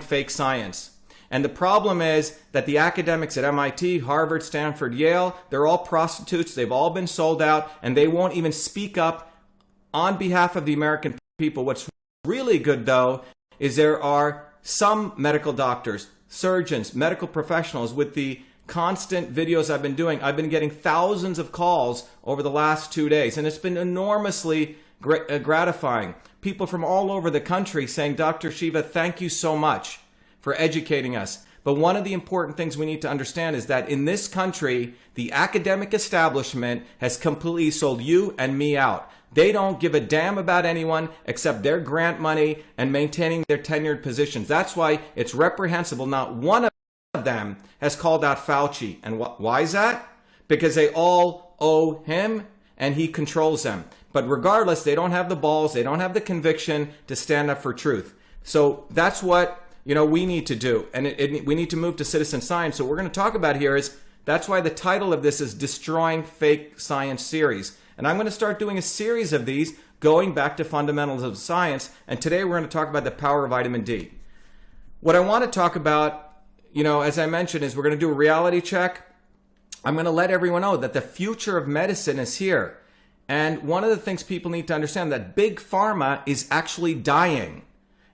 fake science. And the problem is that the academics at MIT, Harvard, Stanford, Yale, they're all prostitutes. They've all been sold out, and they won't even speak up on behalf of the American people. What's really good, though, is there are some medical doctors, surgeons, medical professionals. With the constant videos I've been doing, I've been getting thousands of calls over the last 2 days, and it's been enormously gratifying. People from all over the country saying, Dr. Shiva, thank you so much for educating us. But one of the important things we need to understand is that in this country, the academic establishment has completely sold you and me out. They don't give a damn about anyone except their grant money and maintaining their tenured positions. That's why it's reprehensible. Not one of them has called out Fauci. And why is that? Because they all owe him and he controls them. But regardless, they don't have the balls, they don't have the conviction to stand up for truth. So that's what we need to do. And we need to move to citizen science. So what we're going to talk about here is, that's why the title of this is Destroying Fake Science Series. And I'm going to start doing a series of these going back to fundamentals of science. And today we're going to talk about the power of vitamin D. What I want to talk about, as I mentioned, is we're going to do a reality check. I'm going to let everyone know that the future of medicine is here. And one of the things people need to understand, that big pharma is actually dying.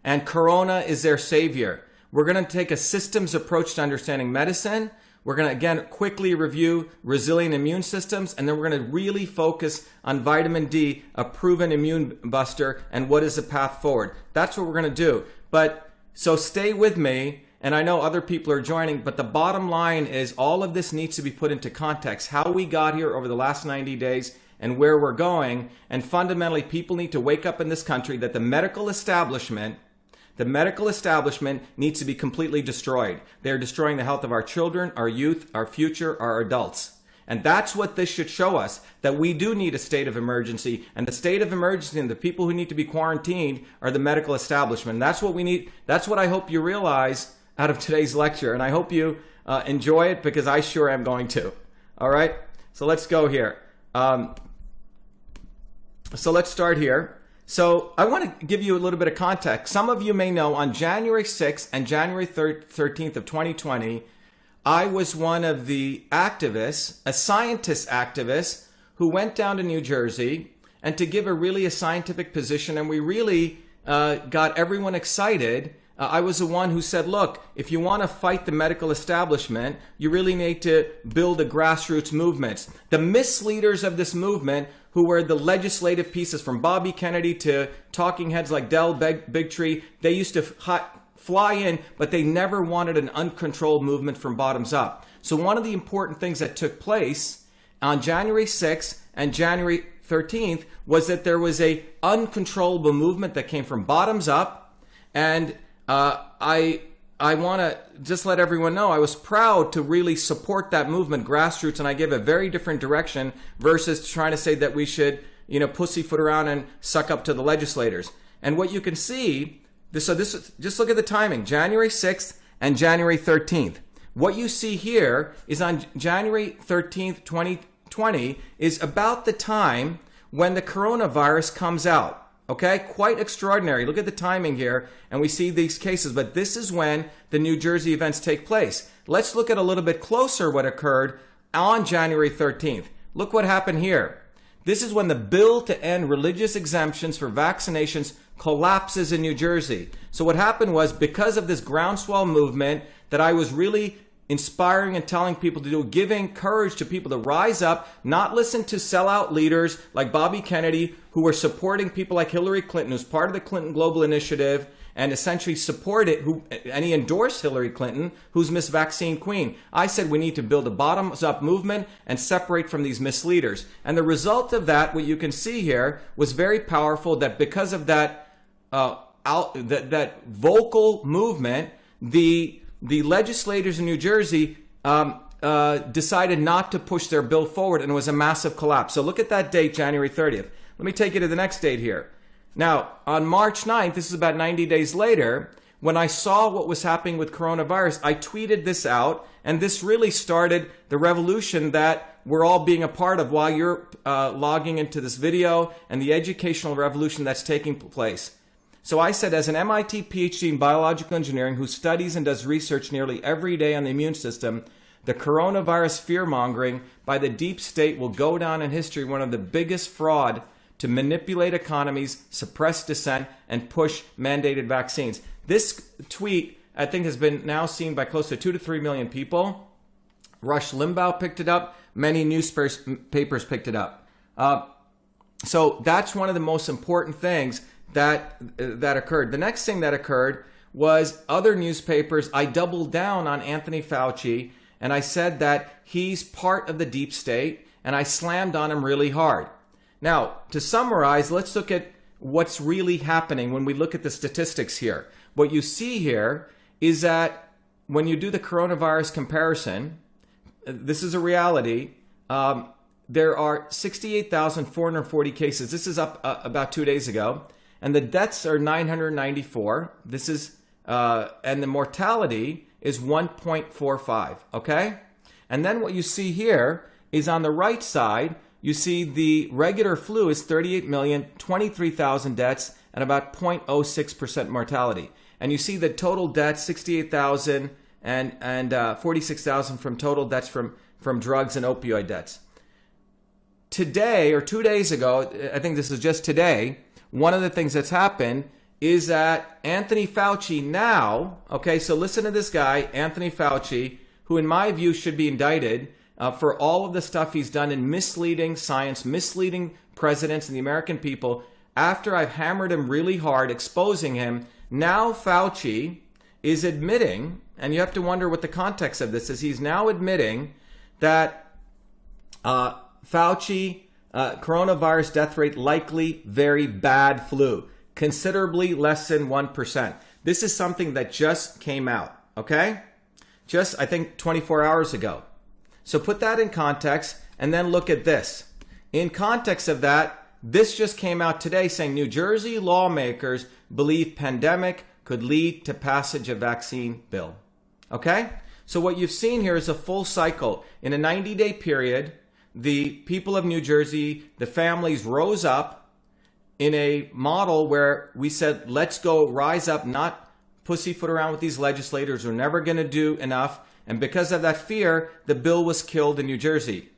And Corona is their savior. We're going to take a systems approach to understanding medicine. We're going to, again, quickly review resilient immune systems. And then we're going to really focus on vitamin D, a proven immune buster, and what is the path forward. That's what we're going to do. So stay with me. And I know other people are joining, but the bottom line is all of this needs to be put into context. How we got here over the last 90 days and where we're going. And fundamentally, people need to wake up in this country that the medical establishment needs to be completely destroyed. They're destroying the health of our children, our youth, our future, our adults. And that's what this should show us, that we do need a state of emergency. And the state of emergency and the people who need to be quarantined are the medical establishment. That's what we need. That's what I hope you realize out of today's lecture. And I hope you enjoy it, because I sure am going to. All right? So let's go here. So let's start here. So I want to give you a little bit of context. Some of you may know on January 6th and January 13th of 2020, I was one of the activists, a scientist activist, who went down to New Jersey and to give a scientific position, and we really got everyone excited. I was the one who said, look, if you want to fight the medical establishment, you really need to build a grassroots movement. The misleaders of this movement, who were the legislative pieces from Bobby Kennedy to talking heads like Del Bigtree, they used to fly in, but they never wanted an uncontrolled movement from bottoms up. So one of the important things that took place on January 6th and January 13th was that there was a uncontrollable movement that came from bottoms up. And I want to just let everyone know I was proud to really support that movement, grassroots, and I give a very different direction versus trying to say that we should, pussyfoot around and suck up to the legislators. And what you can see, just look at the timing, January 6th and January 13th. What you see here is on January 13th, 2020 is about the time when the coronavirus comes out. Okay, quite extraordinary. Look at the timing here, and we see these cases, but this is when the New Jersey events take place. Let's look at a little bit closer what occurred on January 13th. Look what happened here. This is when the bill to end religious exemptions for vaccinations collapses in New Jersey. So what happened was, because of this groundswell movement that I was really inspiring and telling people to do, giving courage to people to rise up, not listen to sellout leaders like Bobby Kennedy, who were supporting people like Hillary Clinton, who's part of the Clinton Global Initiative, and essentially supported, and he endorsed Hillary Clinton, who's Miss Vaccine Queen. I said we need to build a bottoms-up movement and separate from these misleaders. And the result of that, what you can see here, was very powerful, that because of that, that vocal movement, the legislators in New Jersey decided not to push their bill forward, and it was a massive collapse. So look at that date, January 30th. Let me take you to the next date here. Now, on March 9th, this is about 90 days later, when I saw what was happening with coronavirus, I tweeted this out, and this really started the revolution that we're all being a part of while you're logging into this video, and the educational revolution that's taking place. So I said, as an MIT PhD in biological engineering who studies and does research nearly every day on the immune system, the coronavirus fear-mongering by the deep state will go down in history one of the biggest fraud to manipulate economies, suppress dissent, and push mandated vaccines. This tweet, I think, has been now seen by close to 2 to 3 million people. Rush Limbaugh picked it up. Many newspapers picked it up. So that's one of the most important things that occurred. The next thing that occurred was other newspapers. I doubled down on Anthony Fauci, and I said that he's part of the deep state, and I slammed on him really hard. Now, to summarize, let's look at what's really happening when we look at the statistics here. What you see here is that when you do the coronavirus comparison, this is a reality. There are 68,440 cases. This is up about 2 days ago. And the deaths are 994. This is, and the mortality is 1.45, okay? And then what you see here is on the right side, you see the regular flu is 38,023,000 deaths and about 0.06% mortality. And you see the total deaths, 68,000 and 46,000 from total deaths from drugs and opioid deaths. Today, or 2 days ago, I think this is just today, one of the things that's happened is that Anthony Fauci now, okay, so listen to this guy, Anthony Fauci, who in my view should be indicted for all of the stuff he's done in misleading science, misleading presidents and the American people. After I've hammered him really hard, exposing him, now Fauci is admitting, and you have to wonder what the context of this is, he's now admitting that Fauci, coronavirus death rate likely very bad flu, considerably less than 1%. This is something that just came out, okay? Just, I think, 24 hours ago. So put that in context and then look at this. In context of that, this just came out today saying New Jersey lawmakers believe pandemic could lead to passage of vaccine bill. Okay? So what you've seen here is a full cycle. In a 90-day period, the people of New Jersey, the families rose up in a model where we said, let's go rise up, not pussyfoot around with these legislators who are never going to do enough. And because of that fear, the bill was killed in New Jersey.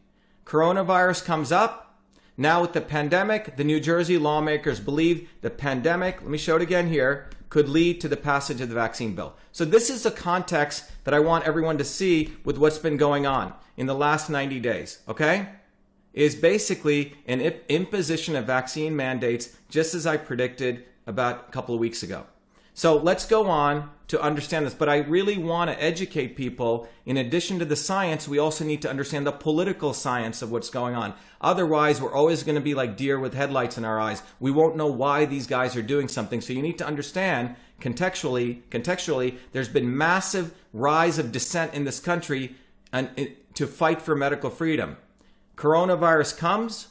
Coronavirus comes up. Now with the pandemic, the New Jersey lawmakers believe the pandemic, let me show it again here, could lead to the passage of the vaccine bill. So this is the context that I want everyone to see with what's been going on in the last 90 days, okay? Is basically an imposition of vaccine mandates, just as I predicted about a couple of weeks ago. So let's go on to understand this. But I really want to educate people. In addition to the science, we also need to understand the political science of what's going on. Otherwise, we're always going to be like deer with headlights in our eyes. We won't know why these guys are doing something. So you need to understand contextually, there's been massive rise of dissent in this country and to fight for medical freedom. Coronavirus comes,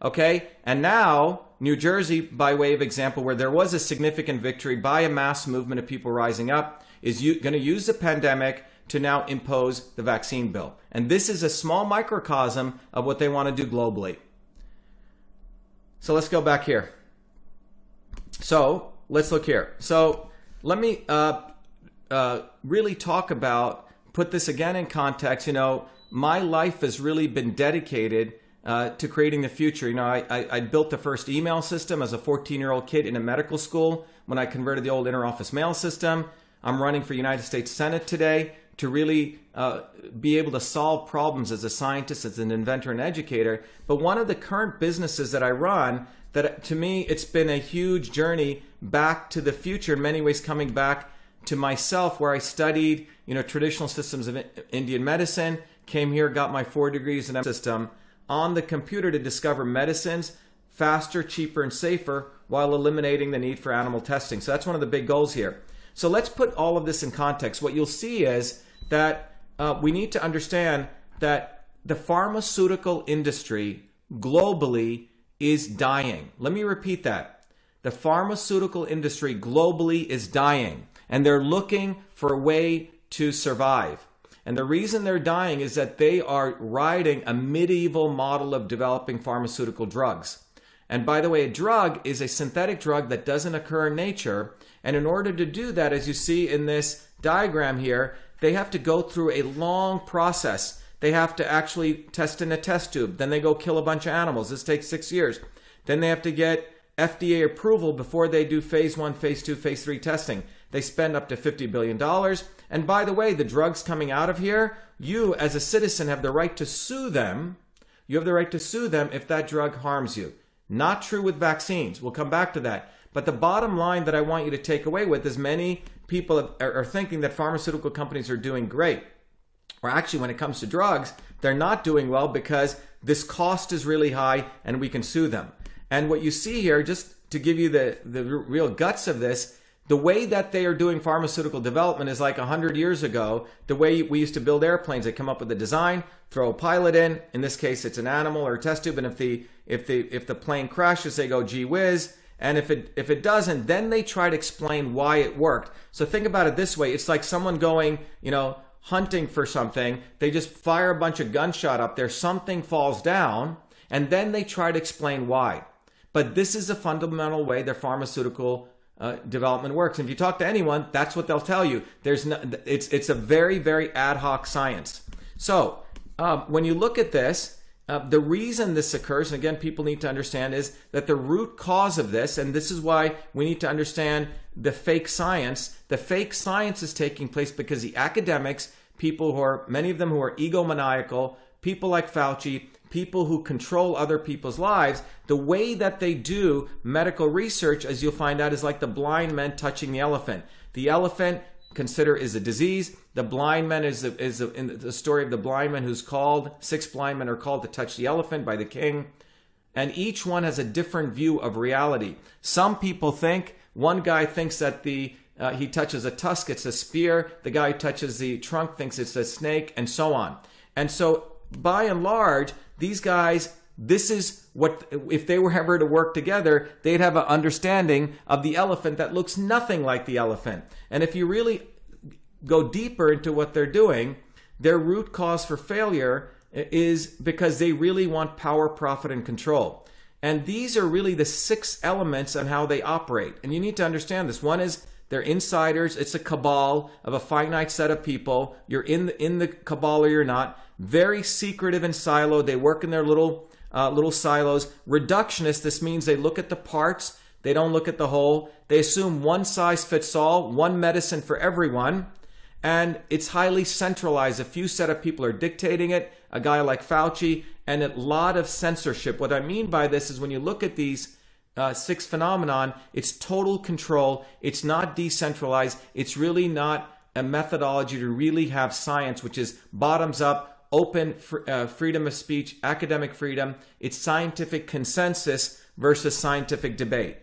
okay, and now New Jersey, by way of example, where there was a significant victory by a mass movement of people rising up, is going to use the pandemic to now impose the vaccine bill. And this is a small microcosm of what they want to do globally. So let's go back here. So let's look here. So let me really talk about, put this again in context. You know, my life has really been dedicated to creating the future. You know, I built the first email system as a 14-year-old kid in a medical school when I converted the old interoffice mail system. I'm running for United States Senate today to really be able to solve problems as a scientist, as an inventor and educator. But one of the current businesses that I run, that to me, it's been a huge journey back to the future, in many ways coming back to myself, where I studied, you know, traditional systems of Indian medicine, came here, got my 4 degrees in system on the computer to discover medicines faster, cheaper, and safer while eliminating the need for animal testing. So that's one of the big goals here. So let's put all of this in context. What you'll see is that we need to understand that the pharmaceutical industry globally is dying. Let me repeat that. The pharmaceutical industry globally is dying, and they're looking for a way to survive. And the reason they're dying is that they are riding a medieval model of developing pharmaceutical drugs. And by the way, a drug is a synthetic drug that doesn't occur in nature. And in order to do that, as you see in this diagram here, they have to go through a long process. They have to actually test in a test tube. Then they go kill a bunch of animals. This takes 6 years. Then they have to get FDA approval before they do phase 1, phase 2, phase 3 testing. They spend up to $50 billion. And by the way, the drugs coming out of here, you as a citizen have the right to sue them. You have the right to sue them if that drug harms you. Not true with vaccines. We'll come back to that. But the bottom line that I want you to take away with is many people are thinking that pharmaceutical companies are doing great. Or actually, when it comes to drugs, they're not doing well because this cost is really high and we can sue them. And what you see here, just to give you the real guts of this, the way that they are doing pharmaceutical development is like 100 years ago. The way we used to build airplanes, they come up with a design, throw a pilot in. In this case, it's an animal or a test tube. And if the plane crashes, they go, gee whiz. And if it doesn't, then they try to explain why it worked. So think about it this way. It's like someone going, hunting for something. They just fire a bunch of gunshot up there. Something falls down, and then they try to explain why. But this is a fundamental way their pharmaceutical development works. And if you talk to anyone, that's what they'll tell you. It's a very, very ad hoc science. So when you look at this, the reason this occurs, and again, people need to understand, is that the root cause of this, and this is why we need to understand the fake science. The fake science is taking place because the academics, many of them who are egomaniacal, people like Fauci, people who control other people's lives, the way that they do medical research, as you'll find out, is like the blind men touching the elephant. The elephant, consider, is a disease. The blind man is in the story of the blind man who's called, 6 blind men are called to touch the elephant by the king. And each one has a different view of reality. Some people think, one guy thinks that he touches a tusk, it's a spear. The guy who touches the trunk thinks it's a snake, and so on. And so, by and large, these guys, this is what, if they were ever to work together, they'd have an understanding of the elephant that looks nothing like the elephant. And if you really go deeper into what they're doing, their root cause for failure is because they really want power, profit, and control. And these are really the 6 elements on how they operate. And you need to understand this. One is they're insiders. It's a cabal of a finite set of people. You're in the cabal or you're not. Very secretive and siloed. They work in their little silos. Reductionist, this means they look at the parts. They don't look at the whole. They assume one size fits all, one medicine for everyone. And it's highly centralized. A few set of people are dictating it, a guy like Fauci, and a lot of censorship. What I mean by this is when you look at these 6 phenomenon, it's total control. It's not decentralized. It's really not a methodology to really have science, which is bottoms up, open freedom of speech, academic freedom. It's scientific consensus versus scientific debate,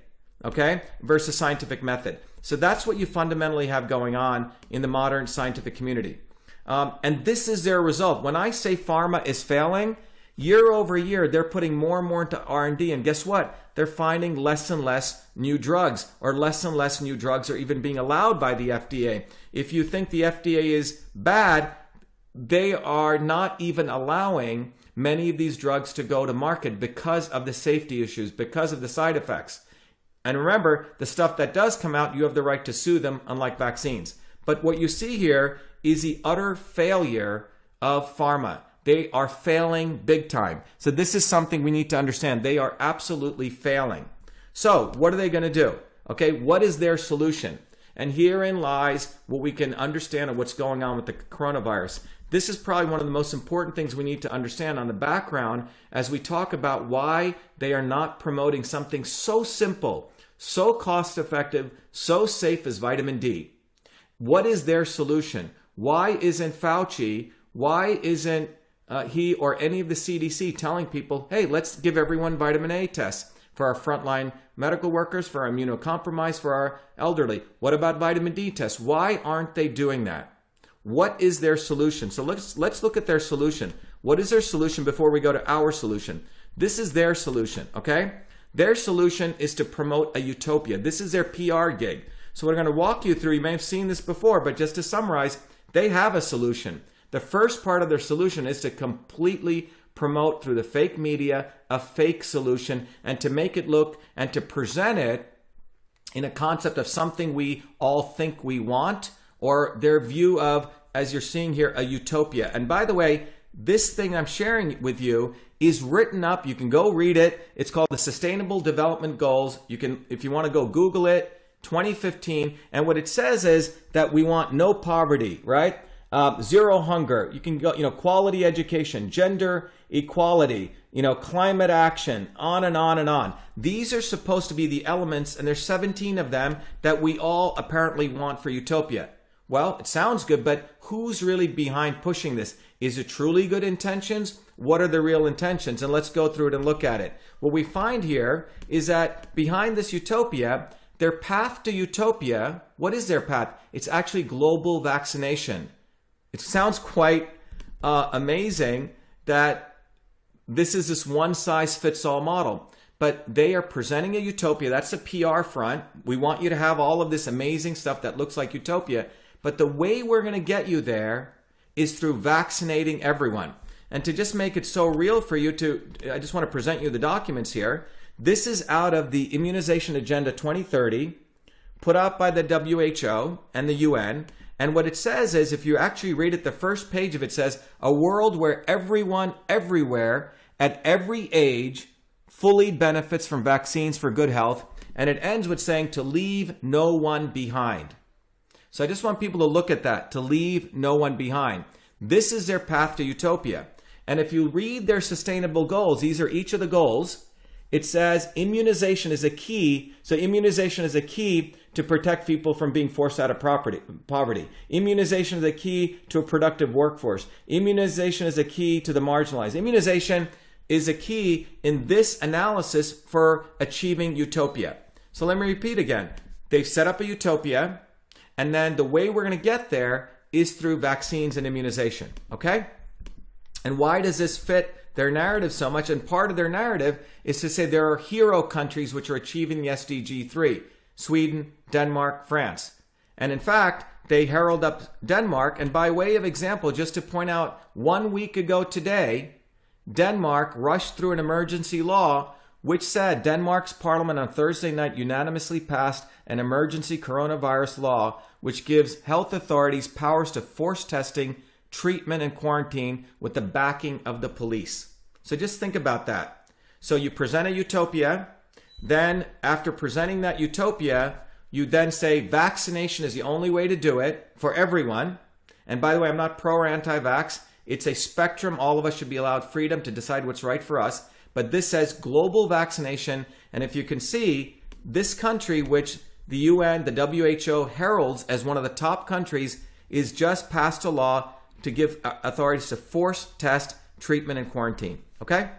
okay? Versus scientific method. So that's what you fundamentally have going on in the modern scientific community. And this is their result. When I say pharma is failing, year over year, they're putting more and more into R&D. And guess what? They're finding less and less new drugs, or less and less new drugs are even being allowed by the FDA. If you think the FDA is bad, they are not even allowing many of these drugs to go to market because of the safety issues, because of the side effects. And remember, the stuff that does come out, you have the right to sue them, unlike vaccines. But what you see here is the utter failure of pharma. They are failing big time. So this is something we need to understand. They are absolutely failing. So what are they going to do? Okay, what is their solution? And herein lies what we can understand of what's going on with the coronavirus. This is probably one of the most important things we need to understand on the background as we talk about why they are not promoting something so simple, so cost-effective, so safe as vitamin D. What is their solution? Why isn't Fauci, why isn't he or any of the CDC telling people, hey, let's give everyone vitamin A tests for our frontline medical workers, for our immunocompromised, for our elderly? What about vitamin D tests? Why aren't they doing that? What is their solution? So let's look at their solution. What is their solution before we go to our solution? This is their solution, okay? Their solution is to promote a utopia. This is their PR gig. So we're going to walk you through, you may have seen this before, but just to summarize, they have a solution. The first part of their solution is to completely promote through the fake media a fake solution, and to make it look and to present it in a concept of something we all think we want, or their view of, as you're seeing here, a utopia. And by the way, this thing I'm sharing with you is written up. You can go read it. It's called the Sustainable Development Goals. You can, if you want to go Google it, 2015. And what it says is that we want no poverty, right? Zero hunger. You can go, quality education, gender equality, climate action, on and on and on. These are supposed to be the elements, and there's 17 of them that we all apparently want for utopia. Well, it sounds good, but who's really behind pushing this? Is it truly good intentions? What are the real intentions? And let's go through it and look at it. What we find here is that behind this utopia, their path to utopia, what is their path? It's actually global vaccination. It sounds quite amazing that this is this one-size-fits-all model. But they are presenting a utopia. That's a PR front. We want you to have all of this amazing stuff that looks like utopia. But the way we're going to get you there is through vaccinating everyone. And to just make it so real for you I just want to present you the documents here. This is out of the Immunization Agenda 2030, put out by the WHO and the UN. And what it says is, if you actually read it, the first page of it says, a world where everyone, everywhere, at every age, fully benefits from vaccines for good health. And it ends with saying to leave no one behind. So I just want people to look at that, to leave no one behind. This is their path to utopia. And if you read their sustainable goals, these are each of the goals. It says immunization is a key. So immunization is a key to protect people from being forced out of poverty. Immunization is a key to a productive workforce. Immunization is a key to the marginalized. Immunization is a key in this analysis for achieving utopia. So let me repeat again. They've set up a utopia, and then the way we're going to get there is through vaccines and immunization, okay? And why does this fit their narrative so much? And part of their narrative is to say there are hero countries which are achieving the SDG 3, Sweden, Denmark, France. And in fact, they herald up Denmark. And by way of example, just to point out, 1 week ago today, Denmark rushed through an emergency law which said Denmark's parliament on Thursday night unanimously passed an emergency coronavirus law which gives health authorities powers to force testing, treatment, and quarantine with the backing of the police. So just think about that. So you present a utopia, then after presenting that utopia, you then say vaccination is the only way to do it for everyone. And by the way, I'm not pro or anti-vax. It's a spectrum. All of us should be allowed freedom to decide what's right for us. But this says global vaccination. And if you can see, this country, which the UN, the WHO heralds as one of the top countries, is just passed a law to give authorities to force test, treatment, and quarantine. Okay?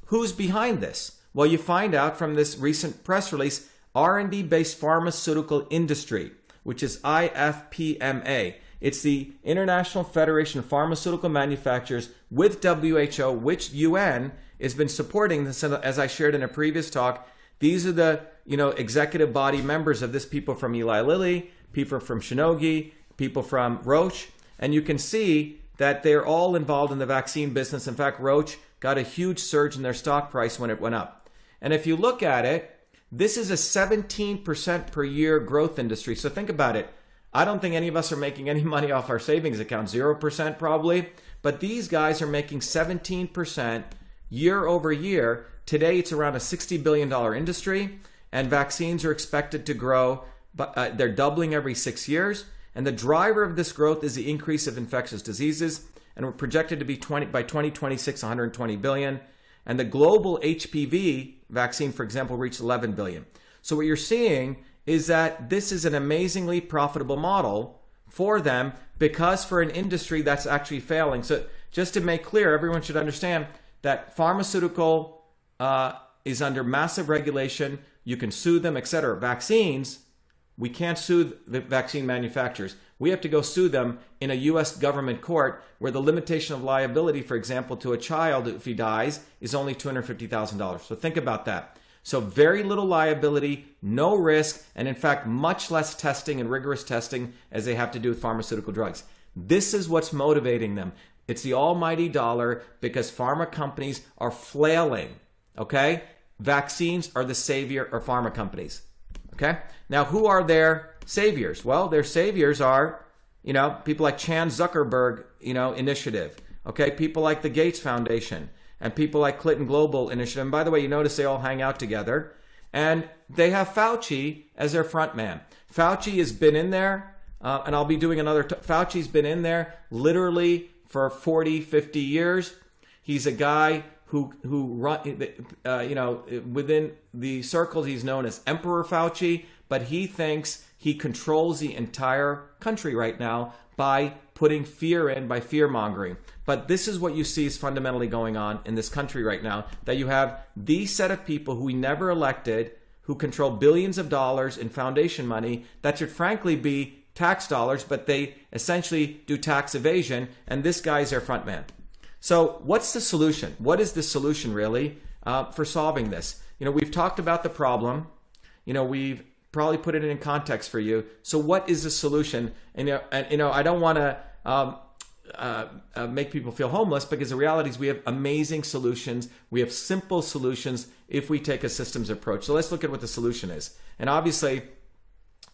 Who's behind this? Well, you find out from this recent press release, R&D-based pharmaceutical industry, which is IFPMA. It's the International Federation of Pharmaceutical Manufacturers with WHO, which UN has been supporting this. As I shared in a previous talk, these are the executive body members of this, people from Eli Lilly, people from Shionogi, people from Roche. And you can see that they're all involved in the vaccine business. In fact, Roche got a huge surge in their stock price when it went up. And if you look at it, this is a 17% per year growth industry. So think about it. I don't think any of us are making any money off our savings account, 0% probably. But these guys are making 17% year over year. Today, it's around a $60 billion industry. And vaccines are expected to grow, but they're doubling every 6 years. And the driver of this growth is the increase of infectious diseases. And we're projected to be by 2026, 120 billion. And the global HPV vaccine, for example, reached 11 billion. So what you're seeing is that this is an amazingly profitable model for them, because for an industry that's actually failing. So just to make clear, everyone should understand that pharmaceutical is under massive regulation. You can sue them, etc. Vaccines, we can't sue the vaccine manufacturers. We have to go sue them in a U.S. government court where the limitation of liability, for example, to a child if he dies is only $250,000. So think about that. So very little liability, no risk, and in fact, much less testing and rigorous testing as they have to do with pharmaceutical drugs. This is what's motivating them. It's the almighty dollar because pharma companies are flailing, okay? Vaccines are the savior of pharma companies, okay? Now, who are their saviors? Well, their saviors are, people like Chan Zuckerberg, initiative, okay? People like the Gates Foundation and people like Clinton Global Initiative. And by the way, you notice they all hang out together. And they have Fauci as their front man. Fauci has been in there, and I'll be doing another. Fauci's been in there literally for 40, 50 years. He's a guy who within the circles he's known as Emperor Fauci, but he thinks he controls the entire country right now by putting fear in, by fear mongering. But this is what you see is fundamentally going on in this country right now, that you have these set of people who we never elected, who control billions of dollars in foundation money that should frankly be tax dollars, but they essentially do tax evasion, and this guy's their front man. So what's the solution? What is the solution really for solving this? We've talked about the problem. We've probably put it in context for you. So what is the solution? And I don't want to make people feel homeless, because the reality is we have amazing solutions. We have simple solutions if we take a systems approach. So let's look at what the solution is. And obviously,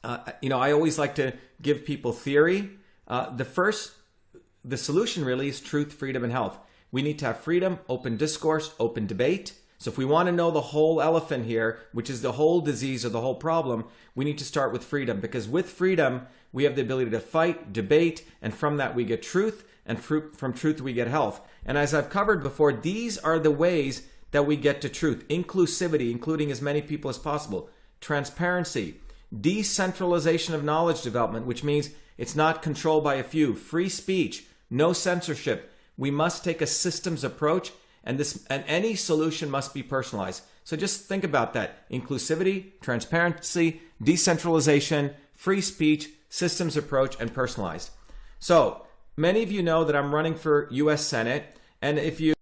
I always like to give people theory. The solution really is truth, freedom, and health. We need to have freedom, open discourse, open debate. So if we want to know the whole elephant here, which is the whole disease or the whole problem, we need to start with freedom, because with freedom, we have the ability to fight, debate, and from that we get truth, and from truth we get health. And as I've covered before, these are the ways that we get to truth. Inclusivity, including as many people as possible. Transparency. Decentralization of knowledge development, which means it's not controlled by a few. Free speech. No censorship. We must take a systems approach, and any solution must be personalized. So just think about that. Inclusivity, transparency, decentralization, free speech, systems approach, and personalized. So many of you know that I'm running for U.S. Senate. And if you